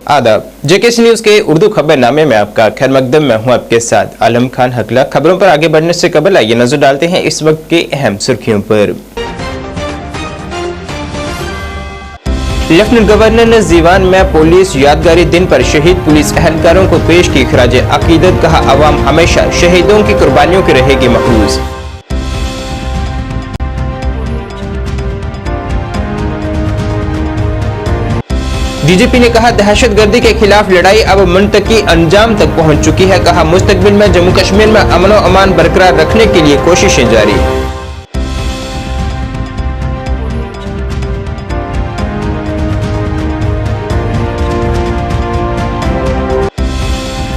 आदाब, JKC news के उर्दू खबरनामे में आपका खैर मकदम। मैं हूं आपके साथ आलम खान हकला। खबरों पर आगे बढ़ने से कबल आइए नजर डालते हैं इस वक्त के अहम सुर्खियों पर। लेफ्टिनेंट गवर्नर ने जीवान में पुलिस यादगारी दिन पर शहीद पुलिस एहलकारों को पेश की खराज अकीदत। कहा, अवाम हमेशा शहीदों की कुर्बानियों की रहेगी मकरूज। डीजीपी ने कहा, दहशतगर्दी के खिलाफ लड़ाई अब मुंतकी अंजाम तक पहुंच चुकी है। कहा, मुस्तकबिल में जम्मू कश्मीर में अमन और अमान बरकरार रखने के लिए कोशिशें जारी।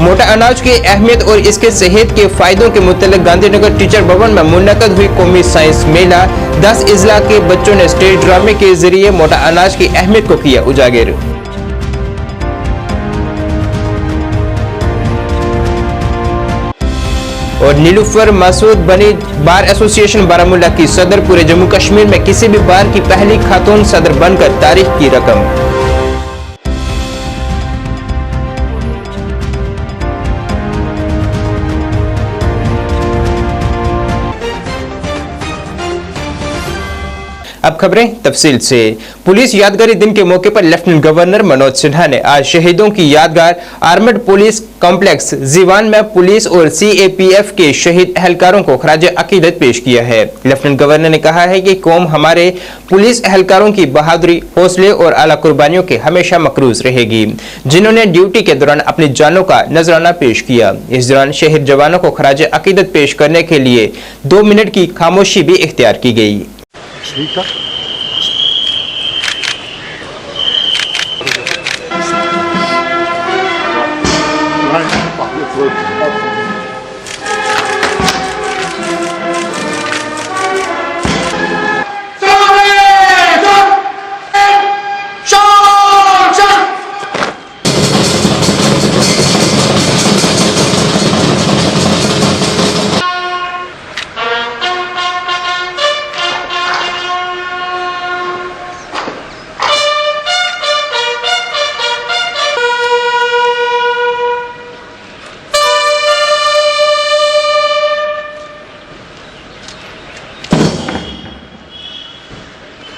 मोटा अनाज की अहमियत और इसके सेहत के फायदों के मुतल्लिक गांधीनगर टीचर भवन में मुनक़द हुई कौमी साइंस मेला। 10 इजला के बच्चों ने स्टेज ड्रामे के जरिए मोटा अनाज की अहमियत को किया उजागर। और नीलूफर मसूद बनी बार एसोसिएशन बारामूला की सदर। पूरे जम्मू कश्मीर में किसी भी बार की पहली खातून सदर बनकर तारीख की रकम। अब खबरें तफसील से। पुलिस यादगारी दिन के मौके पर लेफ्टिनेंट गवर्नर मनोज सिन्हा ने आज शहीदों की यादगार आर्मड पुलिस कॉम्प्लेक्स जीवान में पुलिस और सीएपीएफ के शहीद एहलकारों को खराज अकीदत पेश किया है। लेफ्टिनेंट गवर्नर ने कहा है कि कौम हमारे पुलिस एहलकारों की बहादुरी, हौसले और आला कुर्बानियों के हमेशा मकरूज रहेगी, जिन्होंने ड्यूटी के दौरान अपनी जानों का नजराना पेश किया। इस दौरान शहीद जवानों को खराज अकीदत पेश करने के लिए 2 मिनट की खामोशी भी इख्तियार की गई।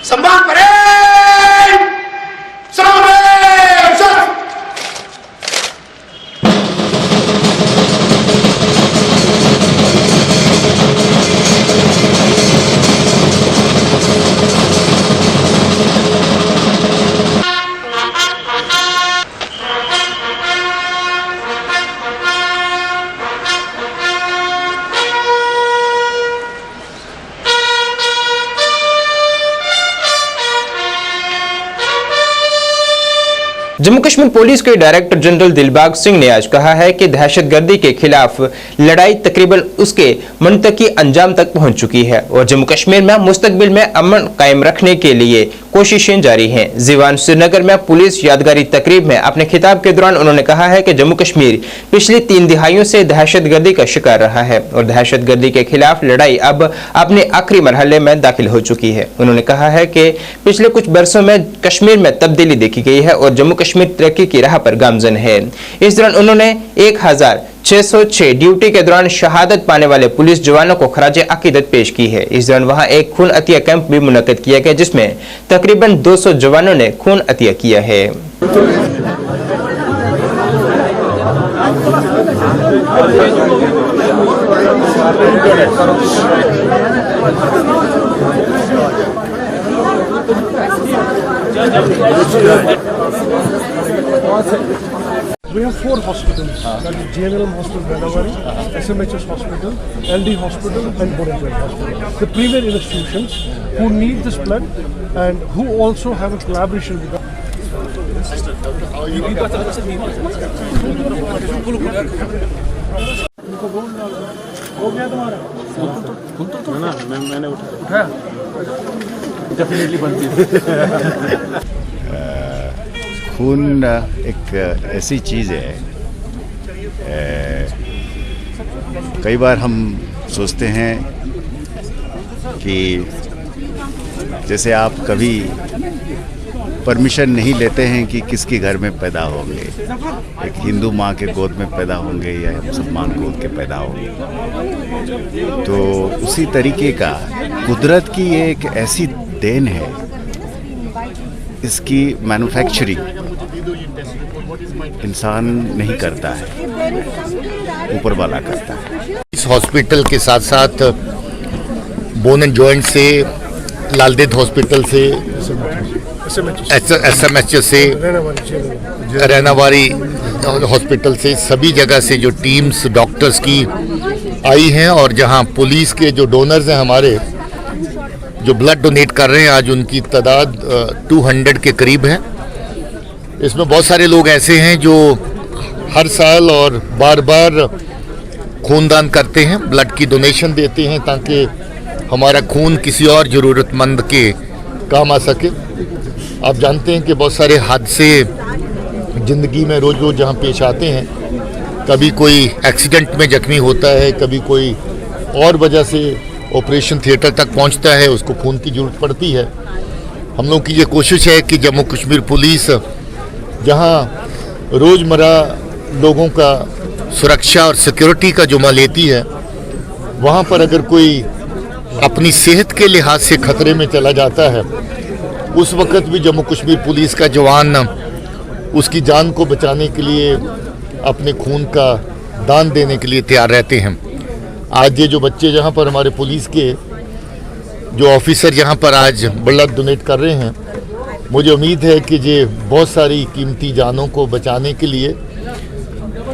सम्मान परेड सलाम सर। जम्मू कश्मीर पुलिस के डायरेक्टर जनरल दिलबाग सिंह ने आज कहा है कि दहशतगर्दी के खिलाफ लड़ाई तकरीबन उसके मुंतकी अंजाम तक पहुंच चुकी है और जम्मू कश्मीर में मुस्तकबिल में अमन कायम रखने के लिए कोशिशें जारी हैं। जीवान श्रीनगर में पुलिस यादगारी तकरीब में अपने खिताब के दौरान उन्होंने कहा है कि जम्मू कश्मीर पिछली 3 दिहाइयों से दहशतगर्दी का शिकार रहा है और दहशतगर्दी के खिलाफ लड़ाई अब अपने आखिरी मरहले में दाखिल हो चुकी है। उन्होंने कहा है कि पिछले कुछ बरसों में कश्मीर में तब्दीली देखी गई है और जम्मू कश्मीर तरक्की की राह पर गामजन है। इस दौरान उन्होंने 1606 ड्यूटी के दौरान शहादत पाने वाले पुलिस जवानों को खराज अकीदत पेश की है। इस दौरान वहां एक खून अतिया कैंप भी मुनक्कद किया गया जिसमें तकरीबन 200 जवानों ने खून अतिया किया है। We have 4 hospitals, that is GNLM Hospital, Godavari, SMHS Hospital, LD Hospital and Border Hospital. The premier institutions who need this blood and who also have a collaboration with मैंने उठाया डेफिनेटली बनती है। खून एक ऐसी चीज़ है, कई बार हम सोचते हैं कि जैसे आप कभी परमिशन नहीं लेते हैं कि किसके घर में पैदा होंगे, एक हिंदू माँ के गोद में पैदा होंगे या मुसलमान गोद के पैदा होंगे। तो उसी तरीके का कुदरत की एक ऐसी देन है, इसकी मैन्युफैक्चरिंग इंसान नहीं करता है, ऊपर वाला करता है। इस हॉस्पिटल के साथ साथ बोन एंड जॉइंट से, लालदेद हॉस्पिटल से, SMH से, रैनावारी हॉस्पिटल से, सभी जगह से जो टीम्स डॉक्टर्स की आई हैं और जहां पुलिस के जो डोनर्स हैं हमारे, जो ब्लड डोनेट कर रहे हैं, आज उनकी तादाद 200 के करीब है। इसमें बहुत सारे लोग ऐसे हैं जो हर साल और बार बार खूनदान करते हैं, ब्लड की डोनेशन देते हैं ताकि हमारा खून किसी और ज़रूरतमंद के काम आ सके। आप जानते हैं कि बहुत सारे हादसे ज़िंदगी में रोज़ रोज़ जहाँ पेश आते हैं, कभी कोई एक्सीडेंट में जख्मी होता है, कभी कोई और वजह से ऑपरेशन थिएटर तक पहुँचता है, उसको खून की ज़रूरत पड़ती है। हम लोग की ये कोशिश है कि जम्मू कश्मीर पुलिस जहाँ रोज़मर्रा लोगों का सुरक्षा और सिक्योरिटी का जुम्मा लेती है, वहाँ पर अगर कोई अपनी सेहत के लिहाज से खतरे में चला जाता है, उस वक़्त भी जम्मू कश्मीर पुलिस का जवान उसकी जान को बचाने के लिए अपने खून का दान देने के लिए तैयार रहते हैं। आज ये जो बच्चे जहाँ पर हमारे पुलिस के जो ऑफिसर यहाँ पर आज ब्लड डोनेट कर रहे हैं, मुझे उम्मीद है कि ये बहुत सारी कीमती जानों को बचाने के लिए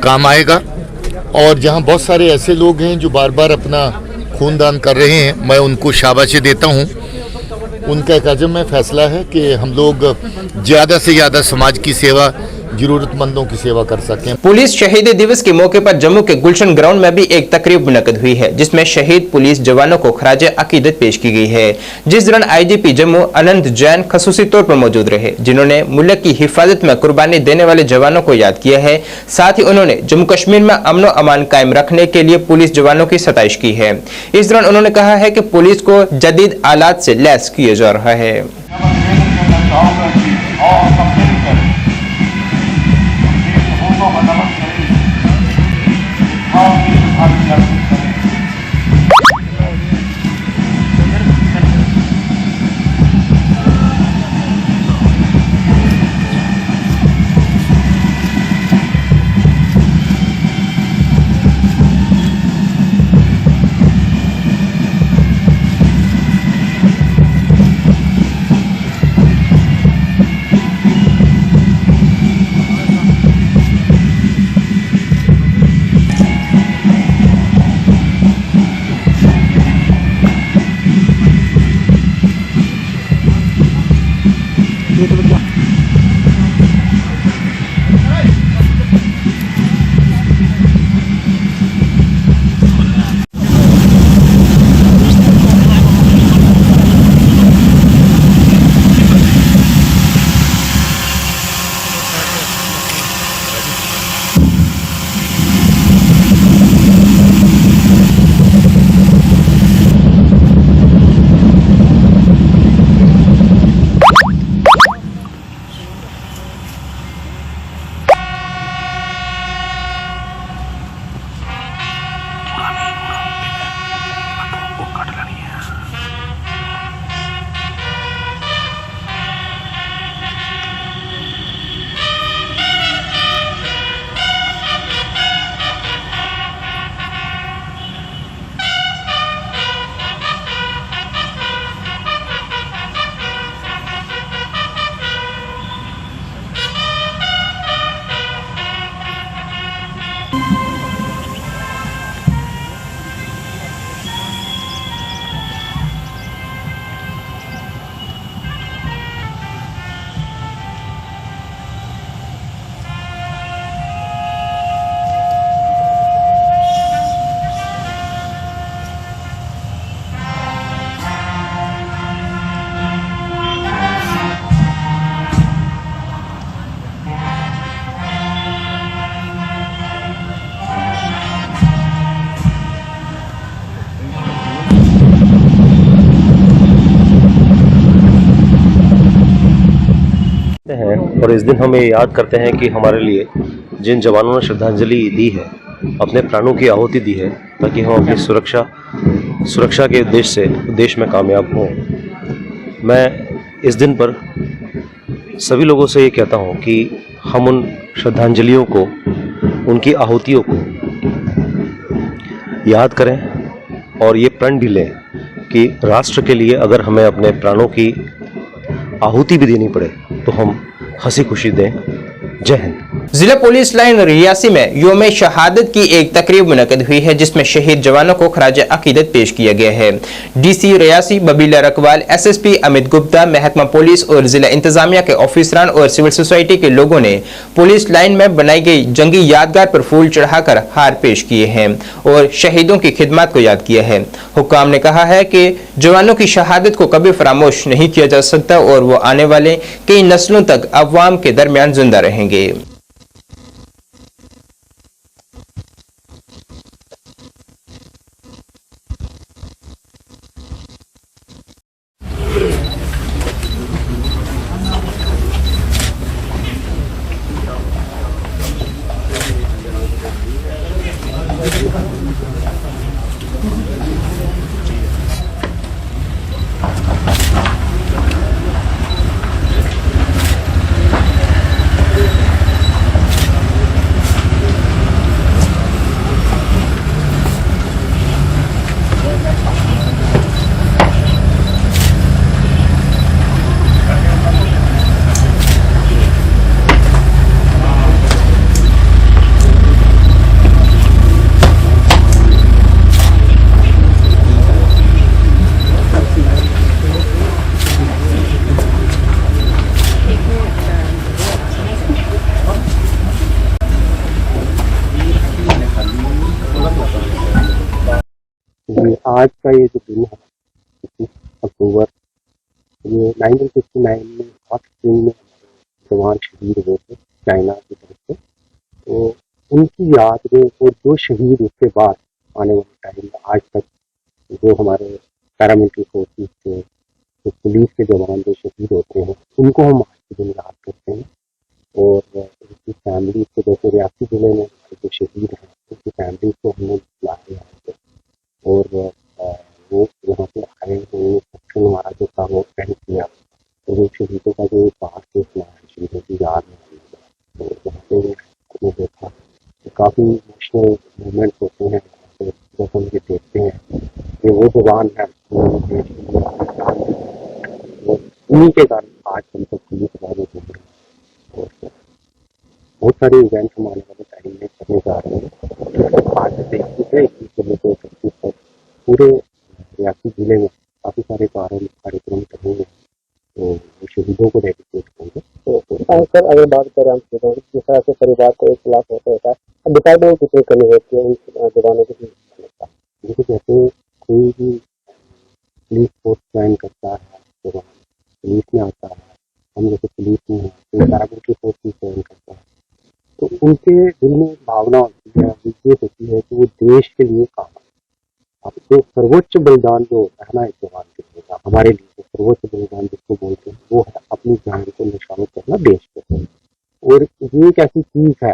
काम आएगा। और जहाँ बहुत सारे ऐसे लोग हैं जो बार बार अपना खूनदान कर रहे हैं, मैं उनको शाबाशी देता हूँ। उनका एक अज़म में फैसला है कि हम लोग ज़्यादा से ज़्यादा समाज की सेवा, जरूरतमंदों की सेवा कर सकें। पुलिस शहीद दिवस के मौके पर जम्मू के गुलशन ग्राउंड में भी एक तकरीब मुनक्कद हुई है, जिसमें शहीद पुलिस जवानों को खराज अकीदत पेश की गई है, जिस दौरान IGP जम्मू अनंत जैन खसूसी तौर पर मौजूद रहे, जिन्होंने मुल्क की हिफाजत में कुर्बानी देने वाले जवानों को याद किया है। साथ ही उन्होंने जम्मू कश्मीर में अमन अमान कायम रखने के लिए पुलिस जवानों की सताइश की है। इस दौरान उन्होंने कहा है कि पुलिस को जदीद आलात से लैस किया जा रहा है। और इस दिन हम ये याद करते हैं कि हमारे लिए जिन जवानों ने श्रद्धांजलि दी है, अपने प्राणों की आहुति दी है, ताकि हम अपनी सुरक्षा के उद्देश्य से देश में कामयाब हों। मैं इस दिन पर सभी लोगों से ये कहता हूँ कि हम उन श्रद्धांजलियों को, उनकी आहुतियों को याद करें और ये प्रण भी लें कि राष्ट्र के लिए अगर हमें अपने प्राणों की आहुति भी देनी पड़े तो हम हंसी खुशी दें। जय हिंद। जिला पुलिस लाइन रियासी में योम शहादत की एक तकरीब मुनक़िद हुई है, जिसमें शहीद जवानों को खराज अकीदत पेश किया गया है। डीसी रियासी बबीला रकवाल, एसएसपी अमित गुप्ता, महकमा पुलिस और जिला इंतजामिया के ऑफिसरान और सिविल सोसाइटी के लोगों ने पुलिस लाइन में बनाई गई जंगी यादगार पर फूल चढ़ाकर हार पेश किए हैं और शहीदों की खिदमत को याद किया है। हुक्काम ने कहा है कि जवानों की शहादत को कभी फरामोश नहीं किया जा सकता और वो आने वाले कई नस्लों तक अवाम के दरमियान जिंदा रहेंगे। आज का ये जो दिन है 25 अक्टूबर, ये 1969 में हॉट स्प्रिंग में जवान शहीद हुए थे चाइना की तरफ से। तो उनकी याद में वो जो शहीद उसके बाद आने वाले टाइम में आज तक जो हमारे पैरामिलिट्री फोर्सेस के जो पुलिस के जवान जो शहीद होते हैं, उनको हम आज के दिन याद करते हैं। और उनकी फैमिली को, जैसे रियासी जिले में जो शहीद हैं उनकी फैमिली को हमने बुलाया यहाँ पे और वो यहाँ पे आए, फंक्शन हमारा जो था वो अटेंड किया और वो शहीदों का जो बाहर से सुना है, शहीदों की याद में, तो यहाँ पे हमने देखा तो काफ़ी इमोशनल मूवमेंट्स होते हैं जब हम ये देखते हैं कि वो जवान है उन्हीं के कारण आज हम सब पुलिस वाले घूम रहे हैं और बहुत सारे इवेंट हम आने वाले टाइम में करने जा रहे हैं। आज से 21 से लेकर 25 तक पूरे रियासी जिले में काफ़ी सारे कार्यक्रम करेंगे तो शहीदों को डेडिकेट होंगे। तो सर अगर बात करें हम जिस तरह से परिवार को एक लाख होता है, अब डिपार्टमेंट कितनी कमी होती है उन जवानों के देखो, जैसे कोई भी पुलिस फोर्स ज्वाइन करता है जवान, पुलिस में आता है, हम जैसे पुलिस में हैं, कोई पैरामिलिट्री फोर्स में ज्वाइन करता है, तो उनके दिल में भावना होती है, ये होती है कि वो देश के लिए काम है। अब जो सर्वोच्च बलिदान जो होता है ना एक जवान के लिए, हमारे लिए सर्वोच्च बलिदान जिसको बोलते हैं वो है अपनी जान को निशावर करना देश के। और ये एक ऐसी चीज है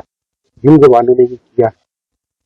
जिन जवानों ने ये किया है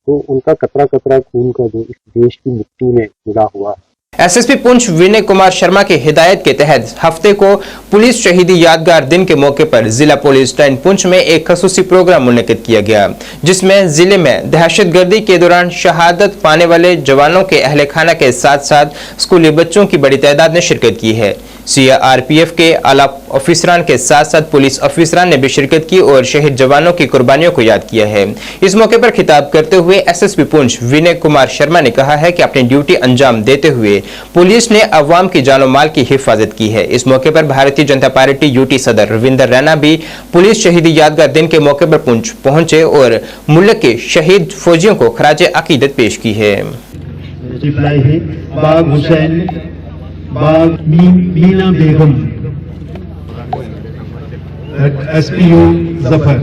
तो उनका कतरा कतरा खून का जो इस देश की मिट्टी में मिला हुआ है। एसएसपी पुंछ विनय कुमार शर्मा की हिदायत के तहत हफ्ते को पुलिस शहीदी यादगार दिन के मौके पर जिला पुलिस लाइन पुंछ में एक खसूसी प्रोग्राम मुनक्किद किया गया, जिसमें जिले में दहशतगर्दी के दौरान शहादत पाने वाले जवानों के अहले खाना के साथ साथ स्कूली बच्चों की बड़ी तादाद ने शिरकत की है। सीआरपीएफ के आला ऑफिसरान के साथ साथ पुलिस ऑफिसरान ने भी शिरकत की और शहीद जवानों की कुर्बानियों को याद किया है। इस मौके पर खिताब करते हुए एसएसपी पुंछ विनय कुमार शर्मा ने कहा है कि अपनी ड्यूटी अंजाम देते हुए पुलिस ने अवाम की जानो माल की हिफाजत की है। इस मौके पर भारतीय जनता पार्टी यूटी सदर रविंदर रैना भी पुलिस शहीदी यादगार दिन के मौके पर पुंछ पहुंचे और मुल्क के शहीद फौजियों को खराज अकीदत पेश की है। बाग हुसैन, बाग मीना बेगम, एसपीओ जफर,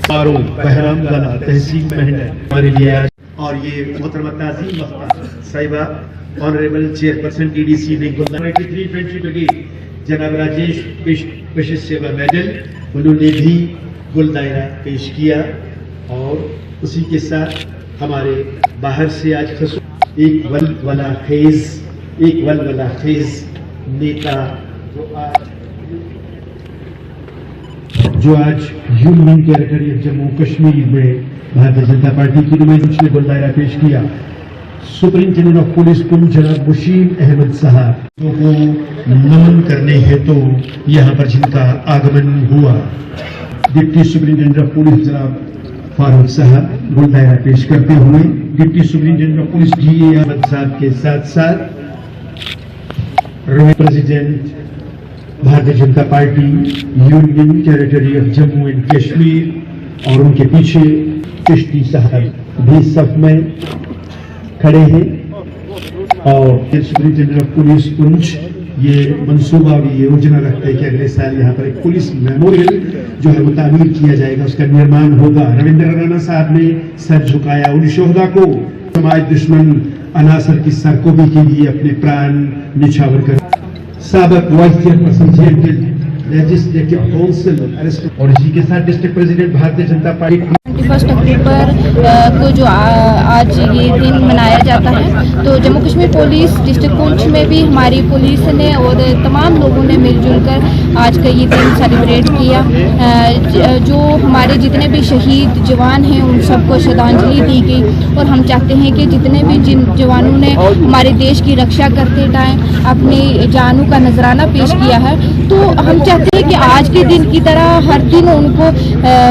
फारूक, बहराम गला, तहसीन मेहनत हमारे लिए। और ये मोहतरमा ताज़ीम मफ्ता साहिबा, honourable chairperson DDC निगुल 93 friendship brigade जनाब राजेश विशिष्ट सेवा मेडल, उन्होंने भी गुल दायरा पेश किया और उसी के साथ हमारे बाहर से आज एक वलवला खेज नेता जो आज union territory of Jammu Kashmir में भारतीय जनता पार्टी की नुमाइंदगी ने गुल दायरा पेश किया। सुपरिंटेंडेंट ऑफ पुलिस पुंछ जनाब मुशीम अहमद साहब को नमन करने हेतु यहाँ पर जिनका आगमन हुआ, डिप्टी सुपरिंटेंडेंट ऑफ पुलिस जनाब फारूक साहब गुल दायरा पेश करते हुए deputy superintendent of police DA Ahmad साहब के साथ साथ president Bharatiya Janata Party union territory of Jammu and Kashmir और उनके पीछे चिश्ती साहब भी सब में खड़े हैं। और सुपरिंटेंडेंट ऑफ पुलिस पुंछ ये मंसूबा भी ये योजना रखते हैं कि अगले साल यहाँ पर एक पुलिस मेमोरियल जो है वो तामीर किया जाएगा, उसका निर्माण होगा। रविंद्र राणा साहब ने सर झुकाया उन शोहदा को, समाज दुश्मन अनासर की सरकोबी के लिए अपने प्राण निछावर कर साबिक वाइस चेयरपर्सन लेजिस्लेटिव काउंसिल और इसी के साथ district president Bharatiya Janata party 21 अक्टूबर को जो आज ये दिन मनाया जाता है, तो जम्मू कश्मीर पुलिस डिस्ट्रिक्ट पुंछ में भी हमारी पुलिस ने और तमाम लोगों ने मिलजुल कर आज का ये दिन सेलिब्रेट किया। जो हमारे जितने भी शहीद जवान हैं उन सबको श्रद्धांजलि दी गई और हम चाहते हैं कि जितने भी जिन जवानों ने हमारे देश की रक्षा करते टाइम अपनी जानों का नजराना पेश किया है, तो हम चाहते हैं कि आज के दिन की तरह हर दिन उनको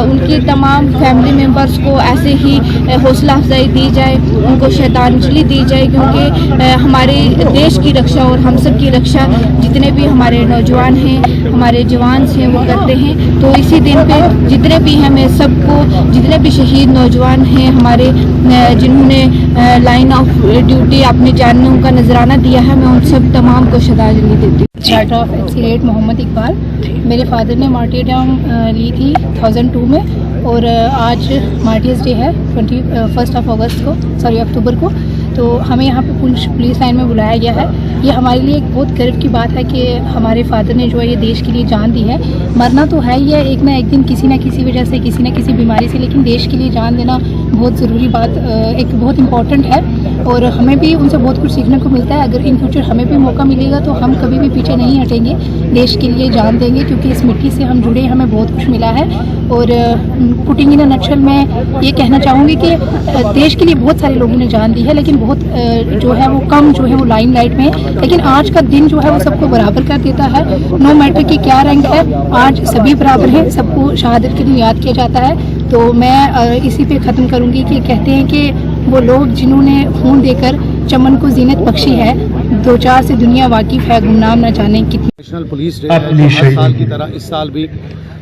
उनकी तमाम फैमिली मेंबर्स को ऐसे ही हौसला अफजाई दी जाए, उनको श्रद्धांजलि दी जाए, क्योंकि हमारे देश की रक्षा और हम सब की रक्षा जितने भी हमारे नौजवान हैं, हमारे जवान हैं वो करते हैं। तो इसी दिन पे जितने भी हमें सबको जितने भी शहीद नौजवान हैं हमारे जिन्होंने लाइन ऑफ ड्यूटी अपनी जानों का नजराना दिया है, मैं उन सब तमाम को श्रद्धांजलि देती हूँ। चार्टर ऑफ एक्सीलेट मोहम्मद इकबाल, मेरे फादर ने मार्टियरडम ली थी 2002 में और आज मार्टियर्स डे है 21 अक्टूबर को, तो हमें यहाँ पे पुलिस लाइन में बुलाया गया है। ये हमारे लिए एक बहुत गर्व की बात है कि हमारे फादर ने जो है ये देश के लिए जान दी है। मरना तो है ही है एक ना एक दिन किसी न किसी वजह से, किसी न किसी बीमारी से, लेकिन देश के लिए जान देना बहुत ज़रूरी बात, एक बहुत इम्पॉर्टेंट है और हमें भी उनसे बहुत कुछ सीखने को मिलता है। अगर इन फ्यूचर हमें भी मौका मिलेगा तो हम कभी भी पीछे नहीं हटेंगे, देश के लिए जान देंगे, क्योंकि इस मिट्टी से हम जुड़े, हमें बहुत कुछ मिला है। और पुटिंग इन अ नटशल मैं ये कहना चाहूँगी कि देश के लिए बहुत सारे लोगों ने जान दी है, लेकिन बहुत जो है वो कम जो है वो लाइमलाइट में, लेकिन आज का दिन जो है वो सबको बराबर कर देता है। नो मैटर कि क्या रंग है, आज सभी बराबर हैं, सबको शहादत के दिन याद किया जाता है। तो मैं इसी पे ख़त्म करूँगी कि कहते हैं कि वो लोग जिन्होंने खून देकर चमन को जीनत बख्शी है, 2-4 से दुनिया वाकिफ है, गुमनाम न जाने कितनी। नेशनल पुलिस डे हर साल की तरह इस साल भी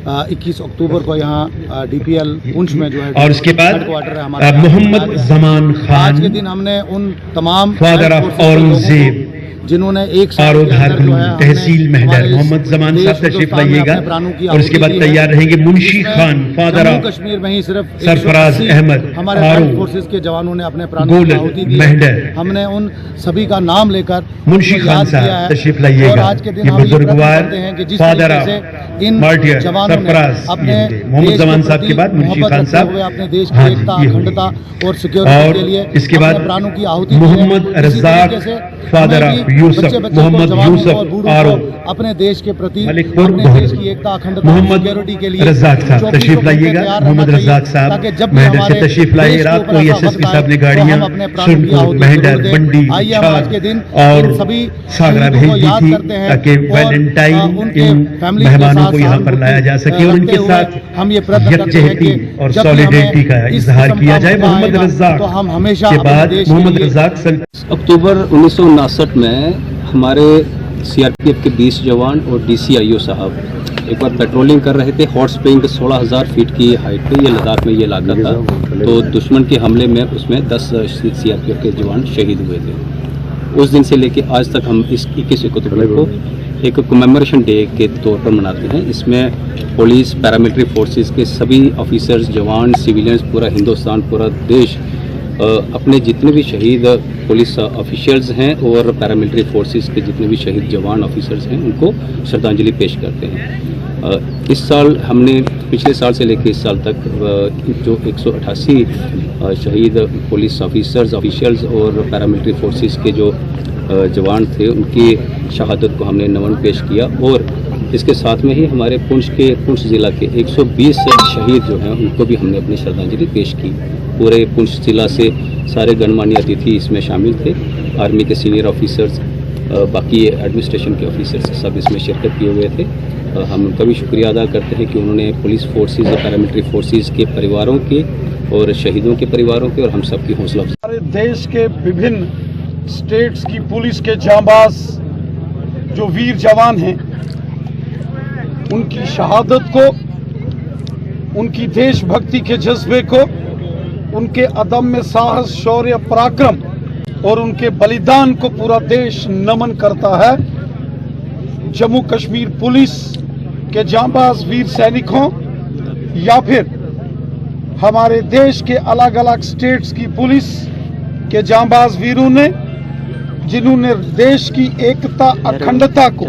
21 अक्टूबर को यहाँ DPL पुंछ में जो है और उसके बाद हेडक्वार्टर है हमारा मोहम्मद जमान खान, आज के दिन हमने उन तमाम फादर ऑफ औरंगजेब जिन्होंने एक तहसील मेहडर मोहम्मद जमान साहब तशरीफ लाइएगा और उसके बाद तैयार रहेंगे मुंशी खान फादर ऑफ कश्मीर में ही सिर्फ सरफराज अहमद हमारे आर्म फोर्सेस के जवानों ने अपने प्राणों की आहुति दी। हमने उन सभी का नाम लेकर मुंशी खान साहब तशरीफ लाइएगा, ये बुजुर्गवार फादर ऑफ इन जवानों ने अपने मोहम्मद जमान साहब के बाद मुंशी खान साहब अपने देश की एकता, अखंडता और सिक्योरिटी के लिए इसके बाद प्राणों की आहुति मोहम्मद रज़ाक फादर ऑफ यूसुफ मोहम्मद यूसुफ आरो अपने देश के प्रति मलिकपुर देश की एकता, अखंडता, मोहम्मद रज़ाक साहब तशरीफ लाइएगा। मोहम्मद रज़ाक साहब मेहडर से तशरीफ लाइए। रात को SSP साहब ने गाड़ियां सुरनपुर, मेहडर, बंडी, और सागरा भेज दी थी ताकि वैलेंटाइन इन मेहमानों को यहाँ पर लाया जा सके और उनके साथ हम ये यकजहती और सॉलिडेरिटी का इजहार किया जाए। मोहम्मद रज़ाक के बाद मोहम्मद रज़ाक अक्टूबर 1959 में हमारे CRPF के 20 जवान और DCIO साहब एक बार पेट्रोलिंग कर रहे थे हॉट स्प्रिंग के 16,000 फीट की हाइट पे, ये लद्दाख में ये इलाका था। तो दुश्मन के हमले में उसमें 10 CRPF के जवान शहीद हुए थे। उस दिन से लेके आज तक हम इस 21 अक्टूबर को एक कमेमोरेशन डे के तौर पर मनाते हैं। इसमें पुलिस, पैरामिलिट्री फोर्सेस के सभी ऑफिसर्स, जवान, सिविलियंस, पूरा हिंदुस्तान, पूरा देश अपने जितने भी शहीद पुलिस ऑफिशियल्स हैं और पैरामिलिट्री फोर्सेस के जितने भी शहीद जवान ऑफिसर्स हैं उनको श्रद्धांजलि पेश करते हैं। इस साल हमने पिछले साल से लेकर इस साल तक जो 188 शहीद पुलिस ऑफिशियल्स और पैरामिलिट्री फोर्सेस के जो जवान थे उनकी शहादत को हमने नमन पेश किया और इसके साथ में ही हमारे पुंछ ज़िला के 120 शहीद जो हैं उनको भी हमने अपनी श्रद्धांजलि पेश की। पूरे पुंछ ज़िला से सारे गणमान्य अतिथि इसमें शामिल थे, आर्मी के सीनियर ऑफिसर्स, बाकी एडमिनिस्ट्रेशन के ऑफिसर्स सब इसमें शिरकत किए हुए थे। हम उनका भी शुक्रिया अदा करते हैं कि उन्होंने पुलिस फोर्सेस और पैरामिलिट्री फोर्सेस के परिवारों के और शहीदों के परिवारों के और हम सब की हौसला अफजाई। हमारे देश के विभिन्न स्टेट्स की पुलिस के जांबाज जो वीर जवान हैं उनकी शहादत को, उनकी देशभक्ति के जज्बे को, उनके अदम्य साहस, शौर्य, पराक्रम और उनके बलिदान को पूरा देश नमन करता है। जम्मू कश्मीर पुलिस के जांबाज वीर सैनिकों या फिर हमारे देश के अलग अलग स्टेट्स की पुलिस के जांबाज वीरों ने, जिन्होंने देश की एकता, अखंडता को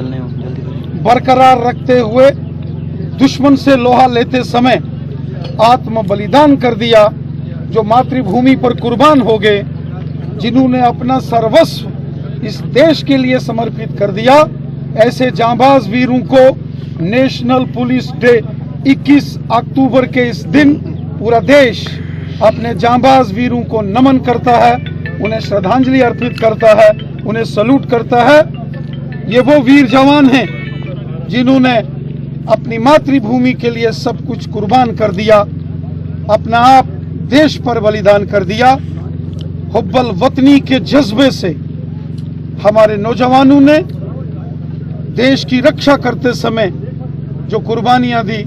बरकरार रखते हुए दुश्मन से लोहा लेते समय आत्म बलिदान कर दिया, जो मातृभूमि पर कुर्बान हो गए, जिन्होंने अपना सर्वस्व इस देश के लिए समर्पित कर दिया, ऐसे जांबाज वीरों को नेशनल पुलिस डे 21 अक्टूबर के इस दिन पूरा देश अपने जांबाज वीरों को नमन करता है, उन्हें श्रद्धांजलि अर्पित करता है, उन्हें सल्यूट करता है। ये वो वीर जवान हैं जिन्होंने अपनी मातृभूमि के लिए सब कुछ कुर्बान कर दिया, अपना आप देश पर बलिदान कर दिया। हुब्बल वतनी के जज्बे से हमारे नौजवानों ने देश की रक्षा करते समय जो कुर्बानियां दी,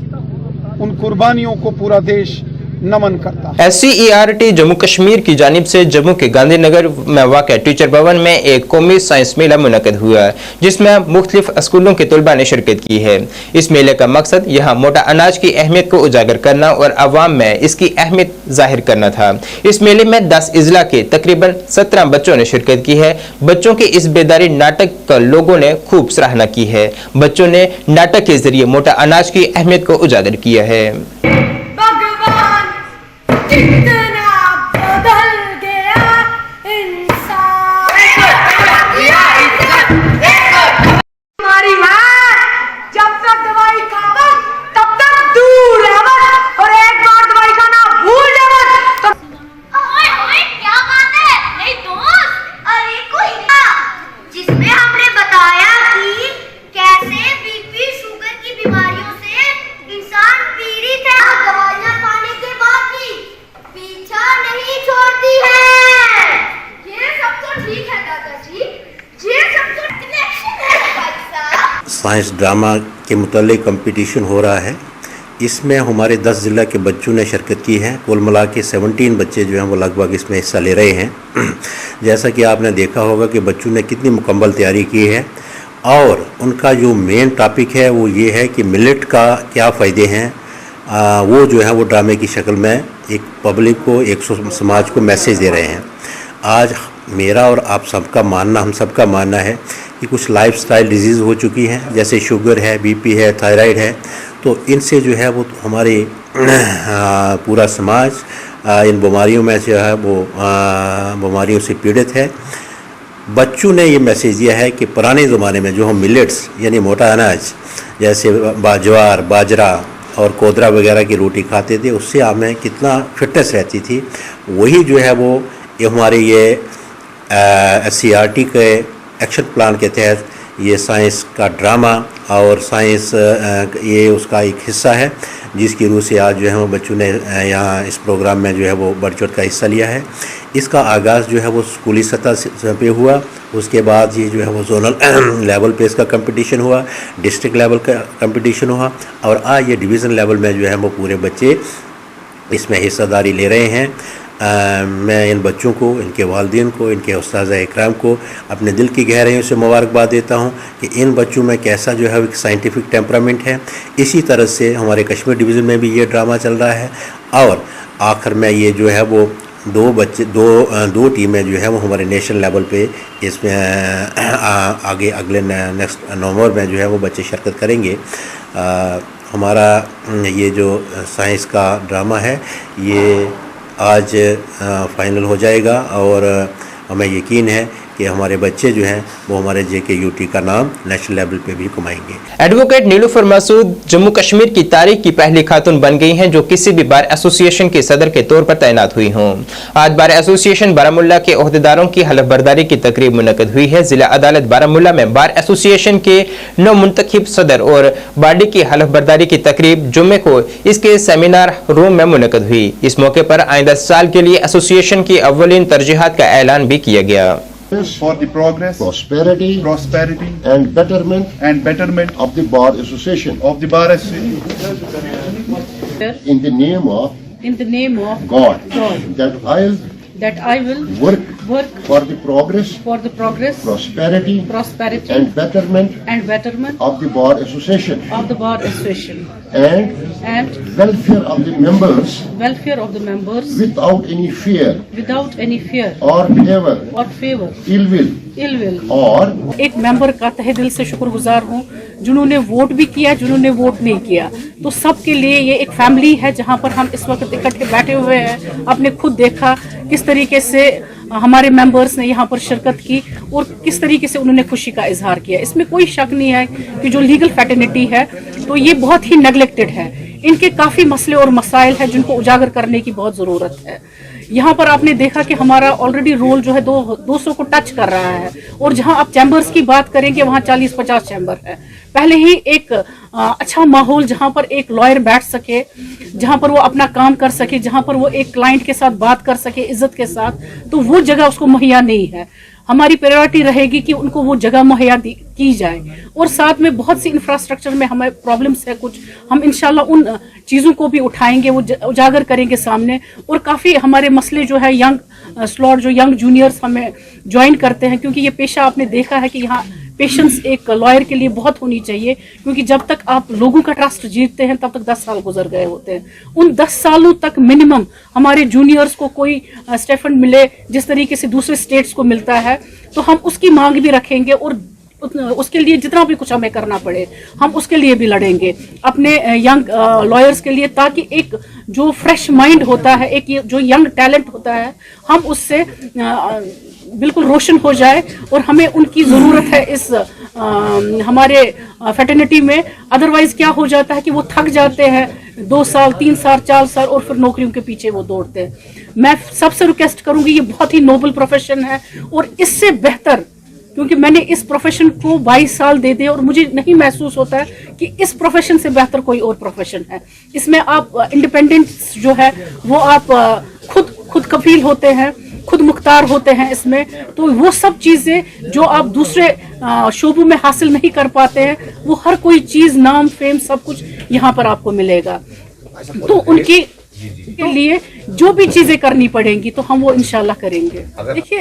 उन कुर्बानियों को पूरा देश नमन करता है। SCERT जम्मू कश्मीर की जानिब से जम्मू के गांधीनगर में वाक़ टीचर भवन में एक कौमी साइंस मेला मुनक़द हुआ, जिसमें मुख्तलिफ स्कूलों के तलबा ने शिरकत की है। इस मेले का मकसद यहाँ मोटा अनाज की अहमियत को उजागर करना और अवाम में इसकी अहमियत जाहिर करना था। इस मेले में 10 अजला के तकरीबन 17 बच्चों ने शिरकत की है। बच्चों के इस बेदारी नाटक का लोगों ने खूब सराहना की है। बच्चों ने नाटक के जरिए मोटा अनाज की अहमियत को उजागर किया है। कितना बदल गया इंसान, हमारी है जब तक दवाई खाओ तब तक दूर रहो और एक बार दवाई खाना भूल जाओ तो ओए ओए क्या बात है? नहीं दोस्त, अरे कोई ना, जिसमें हमने बताया कि कैसे बीपी शुगर की बीमारियों से इंसान पीड़ित है, दवाइयां खाने के बाद भी पीछा नहीं छोड़ती है। ये सब तो ठीक है दादाजी, ये सब तो कनेक्शन है भाई साहब। साइंस ड्रामा के मुतालिक कंपटीशन हो रहा है। इसमें हमारे 10 ज़िला के बच्चों ने शिरकत की है। कुल मिला के 17 बच्चे जो हैं वो लगभग इसमें हिस्सा ले रहे हैं। जैसा कि आपने देखा होगा कि बच्चों ने कितनी मुकम्मल तैयारी की है और उनका जो मेन टॉपिक है वो ये है कि मिलेट का क्या फ़ायदे हैं। वो जो है वो ड्रामे की शक्ल में एक पब्लिक को, एक समाज को मैसेज दे रहे हैं। आज मेरा और आप सबका मानना, हम सबका मानना है कि कुछ लाइफस्टाइल डिजीज़ हो चुकी हैं, जैसे शुगर है, बीपी है, थायराइड है, तो इनसे जो है वो हमारे पूरा समाज इन बीमारियों में जो है वो बीमारियों से पीड़ित है। बच्चों ने ये मैसेज दिया है कि पुराने ज़माने में जो हम मिलेट्स यानी मोटा अनाज जैसे ज्वार, बाजरा और कोदरा वगैरह की रोटी खाते थे, उससे हमें कितना फिटनेस रहती थी। वही जो है वो हमारे ये SCERT के एक्शन प्लान के तहत ये साइंस का ड्रामा और साइंस ये उसका एक हिस्सा है, जिसकी रूह से आज जो है वो बच्चों ने यहाँ इस प्रोग्राम में जो है वो बढ़ चढ़ का हिस्सा लिया है। इसका आगाज़ जो है वो स्कूली सतह पे हुआ, उसके बाद ये जो है वो जोनल लेवल पे इसका कंपटीशन हुआ, डिस्ट्रिक्ट लेवल का कंपटीशन हुआ और आज ये डिवीज़न लेवल में जो है वो पूरे बच्चे इसमें हिस्सेदारी ले रहे हैं। मैं इन बच्चों को, इनके वालिदैन को, इनके उस्ताज़ इकराम को अपने दिल की गहराइयों से मुबारकबाद देता हूँ कि इन बच्चों में कैसा जो है एक साइंटिफिक टेम्परामेंट है। इसी तरह से हमारे कश्मीर डिवीज़न में भी ये ड्रामा चल रहा है और आखिर में ये जो है वो दो टीमें जो है वो हमारे नेशनल लेवल पे इसमें आगे अगले नेक्स्ट नवंबर में जो है वो बच्चे शिरकत करेंगे। हमारा ये जो साइंस का ड्रामा है ये आज फाइनल हो जाएगा और हमें यकीन है कि हमारे बच्चे जो हैं वो हमारे JKUT का नाम नेशनल लेवल पे भी कमाएंगे। एडवोकेट नीलूफर मसूद जम्मू कश्मीर की तारीख की पहली खातून बन गई हैं जो किसी भी बार एसोसिएशन के सदर के तौर पर तैनात हुई हों। आज बार एसोसिएशन बारामुल्ला के ओहदेदारों की हलफ बर्दारी की तकरीब मुनक्कद हुई है। जिला अदालत बारामुल्ला में बार एसोसिएशन के नवमुंतखब सदर और बॉडी की हलफ बर्दारी की तकरीब जुम्मे को इसके सेमिनार रूम में मुनक्कद हुई। इस मौके पर आइंदा साल के लिए एसोसिएशन की अव्वलीन तरजीहात का ऐलान भी किया गया। For the progress, prosperity, and betterment of the Bar Association. In the name of God. That I will work for the progress, prosperity, and betterment of the Bar Association. And welfare of the members without any fear or favor, ill will or एक member का तहे दिल से शुक्रगुजार हूँ जिन्होंने vote भी किया, जिन्होंने वोट नहीं किया, तो सबके लिए ये एक फैमिली है जहाँ पर हम इस वक्त इकट्ठे बैठे हुए हैं। आपने खुद देखा किस तरीके से हमारे मेंबर्स ने यहाँ पर शिरकत की और किस तरीके से उन्होंने खुशी का इजहार किया। इसमें कोई शक नहीं है कि जो लीगल फैटर्निटी है तो ये बहुत ही नेग्लेक्टेड है। इनके काफ़ी मसले और मसाइल हैं जिनको उजागर करने की बहुत ज़रूरत है। यहाँ पर आपने देखा कि हमारा ऑलरेडी रोल जो है 200 को टच कर रहा है और जहाँ आप चैम्बर्स की बात करेंगे वहाँ 40-50 चैम्बर है। पहले ही एक अच्छा माहौल जहाँ पर एक लॉयर बैठ सके, जहाँ पर वो अपना काम कर सके, जहाँ पर वो एक क्लाइंट के साथ बात कर सके इज्जत के साथ, तो वो जगह उसको मुहैया नहीं है। हमारी प्रायोरिटी रहेगी कि उनको वो जगह मुहैया की जाए और साथ में बहुत सी इंफ्रास्ट्रक्चर में हमें प्रॉब्लम्स है कुछ, हम इंशाल्लाह उन चीज़ों को भी उठाएंगे, वो उजागर करेंगे सामने। और काफ़ी हमारे मसले जो है यंग स्लॉट जो यंग जूनियर्स हमें ज्वाइन करते हैं, क्योंकि ये पेशा आपने देखा है कि यहाँ पेशेंस एक लॉयर के लिए बहुत होनी चाहिए, क्योंकि जब तक आप लोगों का ट्रस्ट जीतते हैं तब तक 10 साल गुजर गए होते हैं। उन 10 सालों तक मिनिमम हमारे जूनियर्स को कोई स्टेफन मिले जिस तरीके से दूसरे स्टेट्स को मिलता है, तो हम उसकी मांग भी रखेंगे और उसके लिए जितना भी कुछ हमें करना पड़े हम उसके लिए भी लड़ेंगे अपने यंग लॉयर्स के लिए, ताकि एक जो फ्रेश माइंड होता है, एक जो यंग टैलेंट होता है, हम उससे बिल्कुल रोशन हो जाए। और हमें उनकी ज़रूरत है इस हमारे फैटर्निटी में। अदरवाइज क्या हो जाता है कि वो थक जाते हैं 2 साल 3 साल 4 साल और फिर नौकरियों के पीछे वो दौड़ते हैं। मैं सबसे रिक्वेस्ट करूंगी, ये बहुत ही नोबल प्रोफेशन है और इससे बेहतर, क्योंकि मैंने इस प्रोफेशन को 22 साल दे दिए और मुझे नहीं महसूस होता है कि इस प्रोफेशन से बेहतर कोई और प्रोफेशन है। इसमें आप इंडिपेंडेंस जो है वो आप खुद कफील होते हैं, खुद मुख्तार होते हैं इसमें, तो वो सब चीज़ें जो आप दूसरे शोबों में हासिल नहीं कर पाते हैं, वो हर कोई चीज़, नाम, फेम, सब कुछ यहाँ पर आपको मिलेगा। तो उनकी के लिए जो भी चीजें करनी पड़ेंगी तो हम वो इंशाल्लाह करेंगे। देखिए